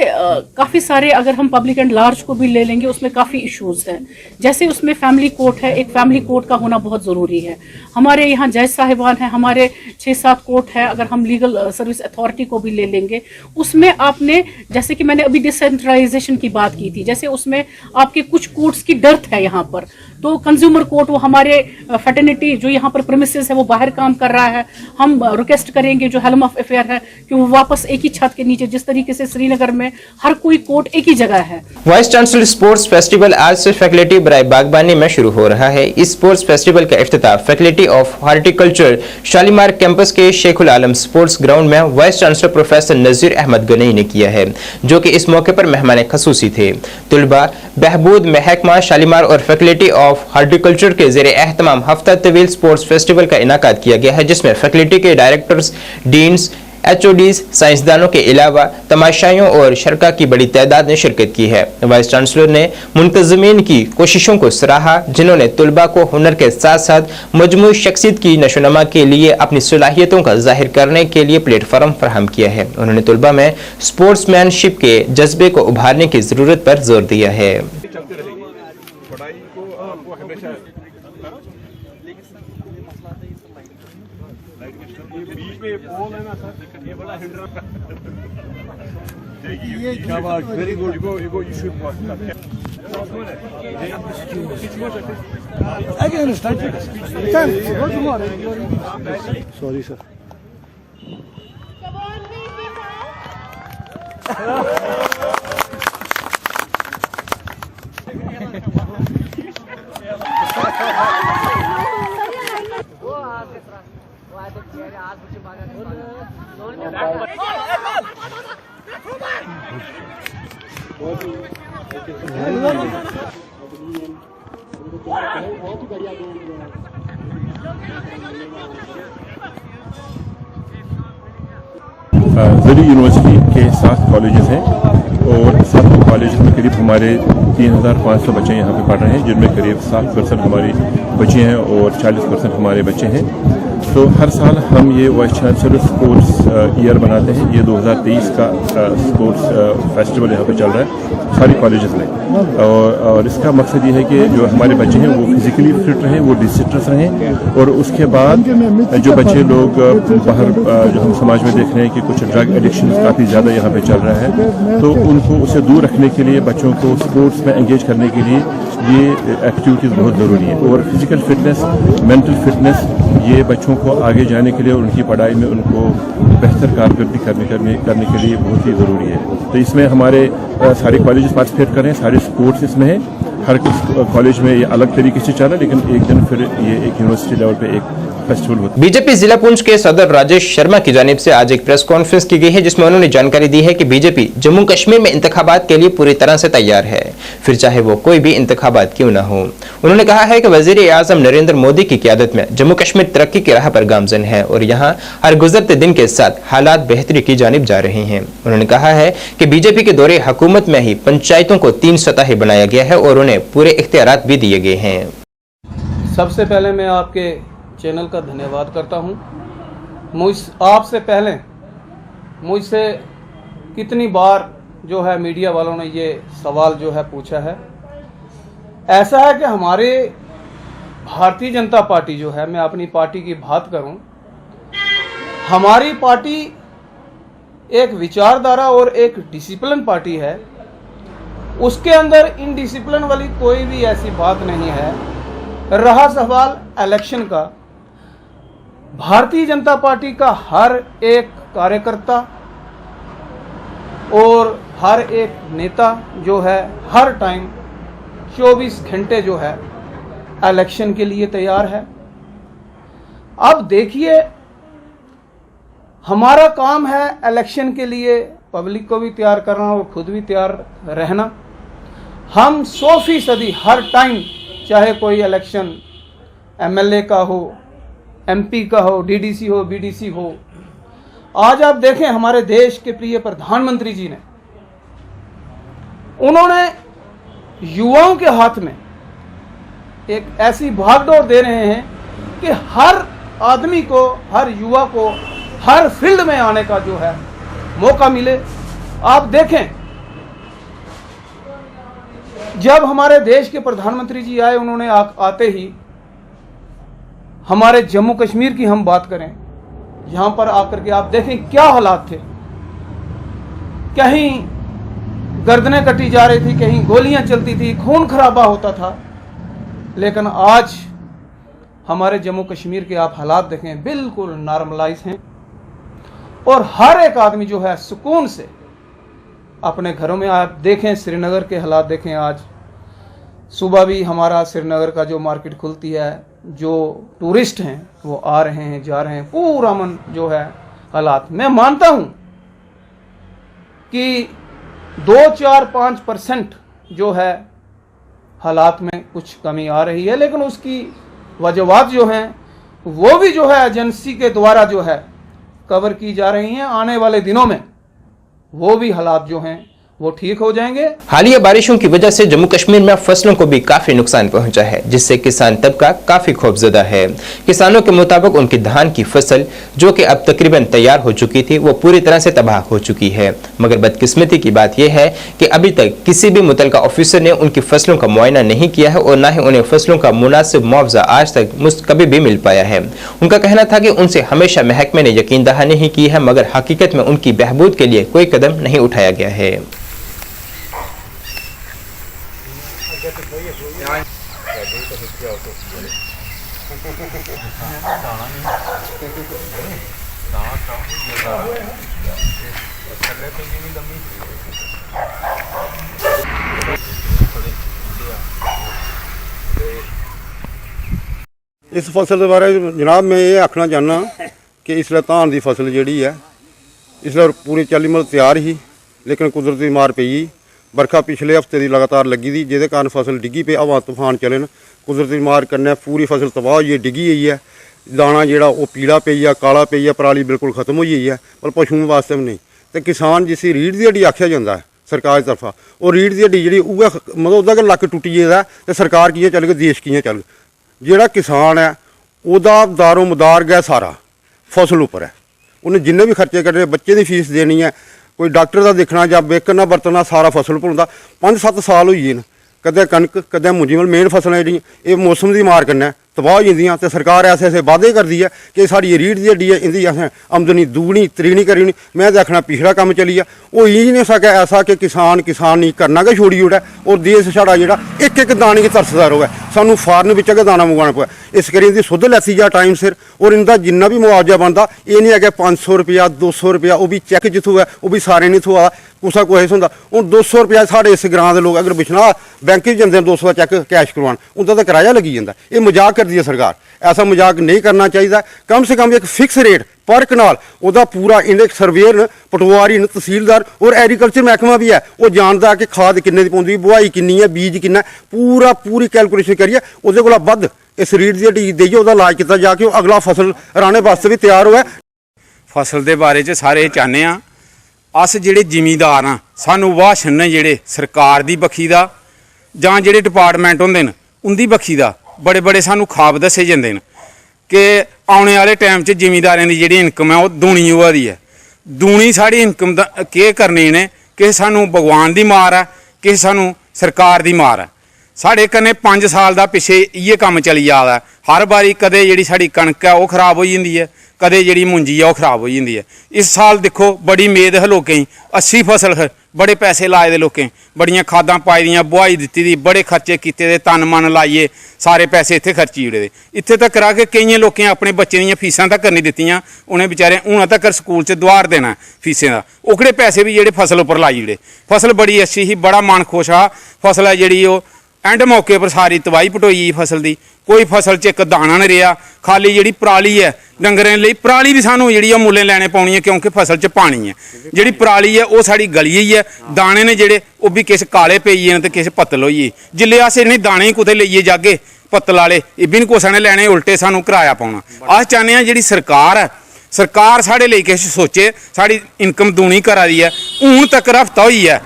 काफ़ी सारे, अगर हम पब्लिक एंड लार्ज को भी ले लेंगे, उसमें काफ़ी इश्यूज हैं। जैसे उसमें फैमिली कोर्ट है, एक फैमिली कोर्ट का होना बहुत ज़रूरी है। हमारे यहाँ जज साहिबान है, हमारे 6-7 कोर्ट है। अगर हम लीगल सर्विस अथॉरिटी को भी ले लेंगे, उसमें आपने, जैसे कि मैंने अभी डिसेंट्रलाइजेशन की बात की थी, जैसे उसमें आपके कुछ कोर्ट्स की डर्थ है यहाँ पर। तो कंज्यूमर कोर्ट, वो हमारे फैटर्निटी जो यहाँ पर प्रेमिसेस है वो बाहर काम कर रहा है। हम रिक्वेस्ट करेंगे जो हेलम ऑफ अफेयर है कि वो वापस एक ही छत के नीचे, जिस तरीके से श्रीनगर में हर कोई कोर्ट एक ही जगह है। वाइस चांसलर स्पोर्ट्स फेस्टिवल आज से फैकल्टी बराए बागबानी में शुरू हो रहा है। इस स्पोर्ट्स फेस्टिवल का इफ्तिताह faculty of horticulture Shalimar campus के शेखुल आलम स्पोर्ट्स ग्राउंड में vice chancellor professor Nazir Ahmad Ganai ने किया है, जो कि इस मौके पर मेहमान खसूसी थे। तुलबा बहबूद महकमा शालीमार और फैकल्टी ऑफ हॉर्टिकल्चर के ज़ेरे एहतमाम हफ्ता तवील स्पोर्ट्स फेस्टिवल का इनाकाद किया गया है, जिसमें फैकल्टी के डायरेक्टर्स, डीन्स, HODs, साइंसदानों के अलावा तमाशाइयों और शरका की बड़ी तादाद ने शिरकत की है। वाइस चांसलर ने मुंतज़मीन की कोशिशों को सराहा, जिन्होंने तुलबा को हुनर के साथ साथ मजमूई शख्सियत की नशोनमा के लिए अपनी सलाहियतों का जाहिर करने के लिए प्लेटफॉर्म फराहम किया है। उन्होंने तुलबा में स्पोर्ट्समैनशिप के जज्बे को उभारने की ज़रूरत पर जोर दिया है। बीच में पोल है ना सर, ये बड़ा hinder Very good. You should watch. Again, start. Go tomorrow. Sorry, sir. Delhi university के 7 कॉलेजेस हैं और 7 कॉलेजेस में करीब हमारे 3,500 बच्चे यहाँ पे पढ़ रहे हैं, जिनमें करीब 60% हमारी बच्चे हैं और 40% हमारे बच्चे हैं। तो हर साल हम ये वाइस चांसलर स्पोर्ट्स ईयर बनाते हैं। ये 2023 का स्पोर्ट्स फेस्टिवल यहाँ पे चल रहा है सारी कॉलेजेस में, और इसका मकसद ये है कि जो हमारे बच्चे हैं वो फिजिकली फिट रहें, वो डिसिप्लिन रहें, और उसके बाद जो बच्चे लोग बाहर जो हम समाज में देख रहे हैं कि कुछ ड्रग एडिक्शन काफ़ी ज़्यादा यहाँ पे चल रहा है, तो उनको उससे दूर रखने के लिए बच्चों को स्पोर्ट्स में एंगेज करने के लिए ये एक्टिविटीज़ बहुत ज़रूरी है। और फिजिकल फिटनेस, मेंटल फिटनेस, ये बच्चों को आगे जाने के लिए और उनकी पढ़ाई में उनको बेहतर कारकर्दगी करने के लिए बहुत ही ज़रूरी है। तो इसमें हमारे सारे कॉलेजेस पार्टिसिपेट कर रहे हैं, सारे स्पोर्ट्स इसमें है। हर कॉलेज में ये अलग तरीके से चला, लेकिन एक दिन फिर ये एक यूनिवर्सिटी लेवल पे एक फेस्टिवल होता है। बीजेपी जिला पुंछ के सदर राजेश शर्मा की जानिब से आज एक प्रेस कॉन्फ्रेंस की गई है, जिसमें उन्होंने जानकारी दी है कि बीजेपी जम्मू कश्मीर में इंतखाबात के लिए पूरी तरह से तैयार है, फिर चाहे वो कोई भी इंतखाबात क्यों न हो। उन्होंने कहा है कि वजीर आजम नरेंद्र मोदी की क़यादत में जम्मू कश्मीर तरक्की की राह पर गामजन है और यहाँ हर गुजरते दिन के साथ हालात बेहतरी की जानिब जा रहे हैं। उन्होंने कहा है कि बीजेपी के दौरे हुकूमत में ही पंचायतों को 3 सतह बनाया गया है और उन्हें पूरे इख्तियारात भी दिए गए हैं। सबसे पहले मैं आपके चैनल का धन्यवाद करता हूँ। आपसे पहले मुझसे कितनी बार जो है मीडिया वालों ने ये सवाल जो है पूछा है। ऐसा है कि हमारे भारतीय जनता पार्टी जो है, मैं अपनी पार्टी की बात करूं, हमारी पार्टी एक विचारधारा और एक डिसिप्लिन पार्टी है। उसके अंदर इनडिसिप्लिन वाली कोई भी ऐसी बात नहीं है। रहा सवाल इलेक्शन का, भारतीय जनता पार्टी का हर एक कार्यकर्ता और हर एक नेता जो है हर टाइम 24 घंटे जो है इलेक्शन के लिए तैयार है। अब देखिए, हमारा काम है इलेक्शन के लिए पब्लिक को भी तैयार करना और खुद भी तैयार रहना। हम 100% हर टाइम, चाहे कोई इलेक्शन एमएलए का हो, एमपी का हो, डीडीसी हो, बीडीसी हो। आज आप देखें हमारे देश के प्रिय प्रधानमंत्री जी ने, उन्होंने युवाओं के हाथ में एक ऐसी भागदौड़ दे रहे हैं कि हर आदमी को, हर युवा को हर फील्ड में आने का जो है मौका मिले। आप देखें, जब हमारे देश के प्रधानमंत्री जी आए, उन्होंने आते ही हमारे जम्मू कश्मीर की हम बात करें, यहां पर आकर के आप देखें क्या हालात थे। कहीं गर्दनें कटी जा रही थी, कहीं गोलियां चलती थी, खून खराबा होता था। लेकिन आज हमारे जम्मू कश्मीर के आप हालात देखें, बिल्कुल नॉर्मलाइज हैं और हर एक आदमी जो है सुकून से अपने घरों में। आप देखें श्रीनगर के हालात देखें, आज सुबह भी हमारा श्रीनगर का जो मार्केट खुलती है, जो टूरिस्ट हैं वो आ रहे हैं, जा रहे हैं, पूरा मन जो है हालात। मैं मानता हूं कि 2-4-5% जो है हालात में कुछ कमी आ रही है, लेकिन उसकी वजूहात जो हैं वो भी जो है एजेंसी के द्वारा जो है कवर की जा रही हैं। आने वाले दिनों में वो भी हालात जो हैं वो ठीक हो जाएंगे। हालिया बारिशों की वजह से जम्मू कश्मीर में फसलों को भी काफी नुकसान पहुंचा है, जिससे किसान तबका काफी खौफजदा है। किसानों के मुताबिक उनकी धान की फसल जो कि अब तकरीबन तैयार हो चुकी थी वो पूरी तरह से तबाह हो चुकी है। मगर बदकिस्मती की बात यह है कि अभी तक किसी भी मुतलका ऑफिसर ने उनकी फसलों का मुआयना नहीं किया है और न ही उन्हें फसलों का मुनासिब मुआवजा आज तक कभी भी मिल पाया है। उनका कहना था कि उनसे हमेशा महकमे ने यकीन दहानी नहीं की है, मगर हकीकत में उनकी बहबूद के लिए कोई कदम नहीं उठाया गया है। इस फसल के बारे जनाब मैं ये आखना चाहना कि इसलिए धान की फसल जी है इसलिए पूरी चाली मतलब तैयार ही, लेकिन कुदरती मार पई बरखा पिछले हफ्ते की लगातार लगी थी, जिहदे कारण फसल डिग्गी पे, हवा तूफान चले न, कुदरती मार कन्नै पूरी फसल तबाह होई डिग्गी गई है। दाना जिहड़ा वो पीला पई है, काला पई है, पराली बिल्कुल खत्म हो गई है, पर पशुओं वास्ते भी नहीं। तो किसान जिसी रीढ़ की हड्डी आख्या जाता है सरकार की तरफा, और रीढ़ की हड्डी जी उ'ऐ मतलब उसका गै लक्क टुटी गेदा तो सरकार कि'यां चलग, देश कि'यां चलग। जिहड़ा किसान है ਉਹਦਾ दारो मदार गया सारा फसल उपर है, उन्हें जिन्ने भी खर्चे करने, बच्चे की फीस देनी है, कोई डॉक्टर का देखना या वेकना बरतना, सारा फसल पर होंदा। 5-7 साल होई गए कदे कनक कदे मुंजी, मतलब मेन फसलें जी ये मौसम की मार कन्नै तबाह हो जांदियां। ते सरकार ऐसे ऐसे वादे करती है कि साड़ी रीढ़ की हड्डी है, इंदी असें आमदनी दुगनी त्रीनी करी। मैं तो आखना पिछड़ा कम चली हो ही नहीं सकै ऐसा कि किसान नहीं करना गै छोड़ी ओड़े और देश साढ़ा जेह्ड़ा एक एक दाने गी तरसदा रवै, सानूं फॉरन बिच्चा गै दाना मंगवाना पवै। इस करियै इंदी सुद्ध लैती जा टाइम सिर, और इंदा जिन्ना भी मुआवजा बनदा एह् नहीं है कि 500 रुपया 200 रुपया वो भी चैक च थ्होऐ, वो भी सारे नहीं थ्होआ, कुसै कुसै थ्होंदा। हूँ 200 रुपया साढ़े इस ग्रां दे लोग अगर बिछना बैंक च जंदे 200 का चैक कैश करवान, उंदा तो किराया लगी जाता। ये मजाक करती है सरकार, ऐसा मजाक नहीं करना चाहिए। कम से कम एक फिक्स रेट पर कनाल ਉਹਦਾ पूरा इंडेक्स सर्वेयर न, पटवारी न, तहसीलदार और एग्रीकल्चर महकमा भी है, वो जानता है कि खाद किन्ने दी पौंदी, बुआई किन्नी है, बीज किन्ना, पूरी कैलकुलेशन करिए ਉਹਦੇ ਕੋਲ ਵੱਧ इस रीढ़ की हड्डी देइए, ਉਹਦਾ इलाज किया जाके वो अगला फसल राने वास्ते भी तैयार होवे। फसल के बारे च सारे चाहते हैं अस जेह्ड़े जिमीदार हाँ, सानू भाषण ने जेह्ड़े सरकार दी बक्खी दा जां जेह्ड़े डिपार्टमेंट होंदे न उंदी बक्खी दा बड़े बड़े सानू ख्वाब दस्से जंदे न कि आने वाले टाइम च जिमीदारें दी जेह्ड़ी इनकम है वो दूनी होआ दी है। दूनी साड़ी इनकम दा केह् करनी इ'नें कि सानू भगवान दी मार है कि सानू सरकार दी मार है। साढ़े कन्नै 5 साल दा पिछे इ'यै कम्म चली जा दा है। हर बारी कदे जेह्ड़ी साड़ी कणक है वो खराब होई जंदी है, कदे जेह्ड़ी मुंजी है वो खराब हो जाती है। इस साल देखो बड़ी मेद है लोकें, 80 फसल है, बड़े पैसे लाए दे लोकें, बड़ियां खादां पाई दियां, बुआई दित्ती दी, बड़े खर्चे कीते दे, तन मन लाइए सारे पैसे इत्थे खर्ची ओड़े दे। इत्थे तक कि केइयें लोकें अपने बच्चें दियां फीसां तक नहीं दित्तियां, उ'नें बेचारे हून तक स्कूल च दुआर देना फीसें दा, ओकड़े पैसे भी जेह्ड़े फसल उपर लाई ओड़े। फसल बड़ी अच्छी ही, बड़ा मन खुश हा। फसल है जेह्ड़ी ओह् एंड मौके पर सारी तबाही पटोई फसल की, कोई फसल च एक दाना नहीं रहा, खाली जी पराली है डंगरें लिए, पराली भी सानू जी मुल्लें लैने पाउनी है क्योंकि फसल च पानी है। जी पराली है वो साड़ी गली ही है, दाने ने जेह्ड़े वो भी किश काले पेई गे ते किश पत्तल होई गे। जिल्ले अस इन्हें दाने कुतै लेइयै जागे पत्तल वाले, एह् बी निं कुसै ने लैने, उल्टे सानू किराया पाउना। अस चाहते हैं जी सरकार है, सरकार साढ़े लिए किश सोचे, साड़ी इनकम दूनी करा दी है। हूँ तक हफ्ता होई है,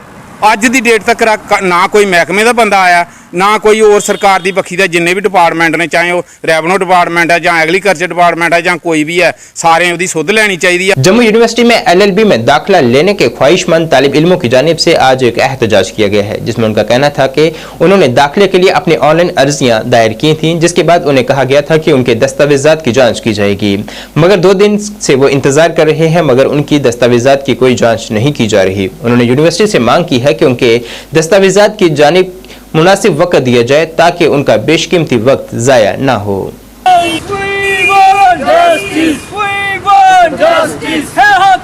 अज की डेट तक ना कोई महकमे का बंदा आया, ना कोई और सरकार की बखी का जिन्ने भी डिपार्टमेंट ने, चाहे वो रेवन्यू डिपार्टमेंट है जां एग्रीकल्चर डिपार्टमेंट है जां कोई भी है, सारे उसकी सुध लैनी चाहिए। जम्मू यूनिवर्सिटी में LLB में दाखिला लेने के ख्वाहिशमंद तालिब इल्मों की जानिब से आज एक एहतजाज किया गया है, जिसमें उनका कहना था कि उन्होंने दाखिले के लिए अपनी ऑनलाइन अर्जियां दायर की थी, जिसके बाद उन्हें कहा गया था कि उनके दस्तावेजात की जाँच की जाएगी। मगर 2 दिन से वो इंतजार कर रहे हैं, मगर उनकी दस्तावेजात की कोई जाँच नहीं की जा रही। उन्होंने यूनिवर्सिटी से मांग की है कि उनके दस्तावेजात की जानिब मुनासिब वक्त दिया जाए ताकि उनका बेशकीमती वक्त ज़ाया ना हो।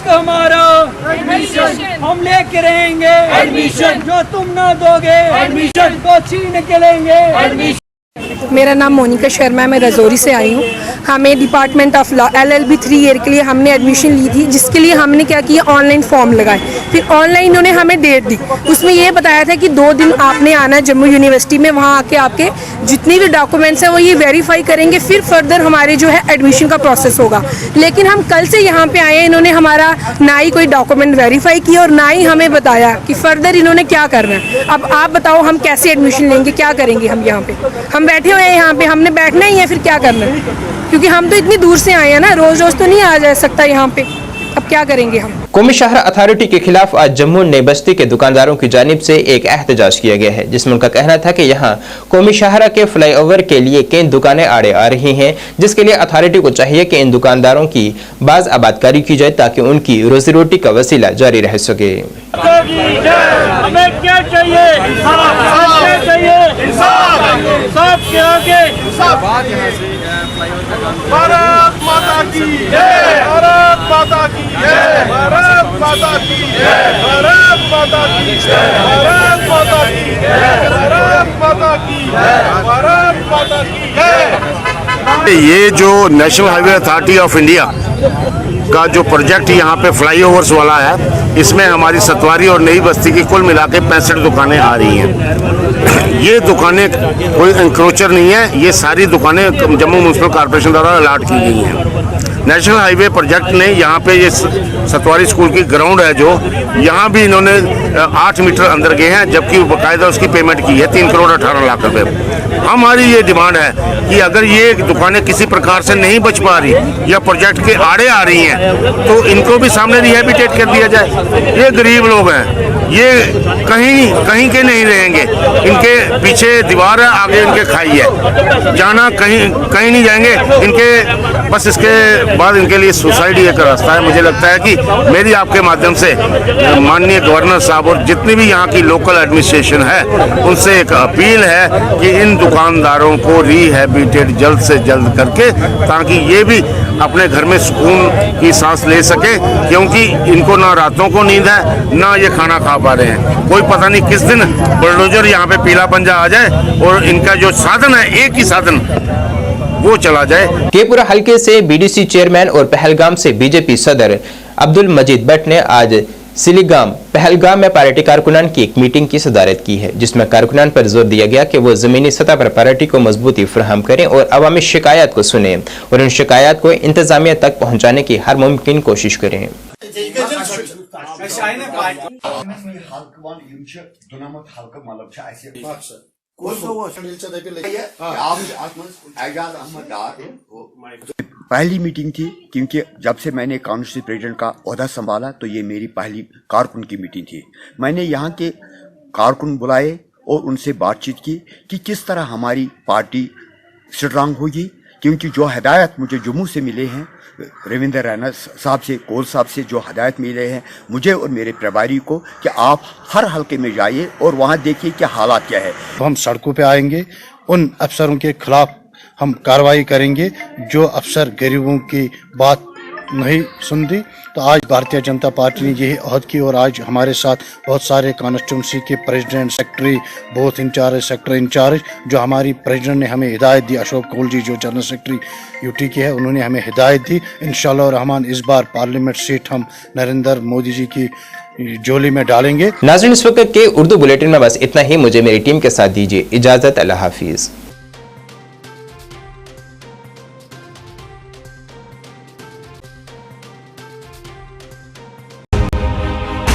हमारा हम लेके रहेंगे एडमिशन, जो तुम ना दोगे एडमिशन तो छीन के लेंगे एडमिशन। मेरा नाम मोनिका शर्मा है, मैं रजौरी से आई हूँ। हमें department of law LLB 3 year के लिए हमने एडमिशन ली थी, जिसके लिए हमने क्या किया, ऑनलाइन फॉर्म लगाए। फिर ऑनलाइन उन्होंने हमें डेट दी, उसमें ये बताया था कि 2 दिन आपने आना है जम्मू यूनिवर्सिटी में, वहाँ आके आपके जितने भी डॉक्यूमेंट्स हैं वो ये वेरीफाई करेंगे, फिर फर्दर हमारे जो है एडमिशन का प्रोसेस होगा। लेकिन हम कल से यहाँ पे आए हैं, इन्होंने हमारा ना ही कोई डॉक्यूमेंट वेरीफाई किया और ना ही हमें बताया कि फर्दर इन्होंने क्या करना है। अब आप बताओ हम कैसे एडमिशन लेंगे, क्या करेंगे हम यहाँ पे? हम बैठे हुए हैं यहाँ पे, हमने बैठना ही है, फिर क्या करना है? क्योंकि हम तो इतनी दूर से आए हैं ना, रोज रोज तो नहीं आ जा सकता यहाँ पे, अब क्या करेंगे हम? कौमी शहर अथॉरिटी के खिलाफ आज जम्मू नई बस्ती के दुकानदारों की जानिब से एक एहतजाज किया गया है, जिसमें उनका कहना था कि यहाँ कौमी शहर के फ्लाईओवर के लिए कई दुकानें आड़े आ रही हैं, जिसके लिए अथॉरिटी को चाहिए कि इन दुकानदारों की बाज आबादकारी की जाए ताकि उनकी रोजी रोटी का वसीला जारी रह सके। हमें क्या चाहिए? भारत माता की जय, भारत माता की जय, भारत माता की जय, भारत माता की जय, भारत माता की जय, भारत माता की जय, भारत माता की जय। ये जो national highway authority of India का जो प्रोजेक्ट यहाँ पे फ्लाईओवर्स वाला है, इसमें हमारी सतवारी और नई बस्ती की कुल मिला के 65 दुकानें आ रही हैं। ये दुकानें कोई इंक्रोचर नहीं है, ये सारी दुकानें जम्मू म्यूनसिपल कॉर्पोरेशन द्वारा अलाट की गई हैं। नेशनल हाईवे प्रोजेक्ट ने यहाँ पे ये सतवारी स्कूल की ग्राउंड है जो, यहाँ भी इन्होंने 8 मीटर अंदर गए हैं, जबकि बाकायदा उसकी पेमेंट की है 3 करोड़ 18 लाख रुपए। हमारी ये डिमांड है कि अगर ये दुकानें किसी प्रकार से नहीं बच पा रही या प्रोजेक्ट के आड़े आ रही हैं, तो इनको भी सामने रिहेबिटेट कर दिया जाए। ये गरीब लोग हैं, ये कहीं के नहीं रहेंगे, इनके पीछे दीवार है, आगे इनके खाई है, जाना कहीं नहीं जाएंगे इनके, बस इसके बाद इनके लिए सुसाइड एक रास्ता है। मुझे लगता है कि मेरी आपके माध्यम से माननीय गवर्नर साहब और जितनी भी यहाँ की लोकल एडमिनिस्ट्रेशन है, उनसे एक अपील है कि इन दुकानदारों को रिहेबिटेट जल्द से जल्द करके, ताकि ये भी अपने घर में सुकून की सांस ले सके, क्योंकि इनको ना रातों को नींद है ना ये खाना खा पा रहे हैं। कोई पता नहीं किस दिन बुलडोजर यहाँ पे पीला पंजा आ जाए और इनका जो साधन है, एक ही साधन, वो चला जाए। केपुरा हल्के से बीडीसी चेयरमैन और पहलगाम से बीजेपी सदर अब्दुल मजीद भट्ट ने आज सिलीगाम पहलगाम में पार्टी कारकुनान की एक मीटिंग की सदारत की है, जिसमें कारकुनान पर जोर दिया गया कि वो जमीनी सतह पर पार्टी को मजबूती फराहम करें और अवामी शिकायत को सुने और उन शिकायत को इंतजामिया तक पहुंचाने की हर मुमकिन कोशिश करें। पहली मीटिंग थी, क्योंकि जब से मैंने कांग्रेस प्रेसिडेंट का ओहदा संभाला तो ये मेरी पहली कारकुन की मीटिंग थी। मैंने यहाँ के कारकुन बुलाए और उनसे बातचीत की कि किस तरह हमारी पार्टी स्ट्रांग होगी, क्योंकि जो हिदायत मुझे जम्मू से मिले हैं, रविंद्र रैना साहब से, कोल साहब से जो हिदायत मिले हैं मुझे और मेरे प्रभारी को, कि आप हर हल्के में जाइए और वहाँ देखिए कि हालात क्या है। हम सड़कों पे आएंगे, उन अफसरों के खिलाफ हम कार्रवाई करेंगे जो अफसर गरीबों की बात नहीं सुनती। तो आज भारतीय जनता पार्टी ने यही अहद की और आज हमारे साथ बहुत सारे कॉन्स्टिट्यूंसी के president, secretary, both incharge, sector incharge, जो हमारी प्रेसिडेंट ने हमें हिदायत दी, अशोक कोल जी जो जनरल सेक्रेटरी यूटी के हैं, उन्होंने हमें हिदायत दी। इंशाअल्लाह रहमान इस बार पार्लियामेंट सीट हम नरेंद्र मोदी जी की जोली में डालेंगे। नाज़रीन, इस वक्त के उर्दू बुलेटिन में बस इतना ही। मुझे मेरी टीम के साथ दीजिए इजाजत। अल्लाह हाफिज।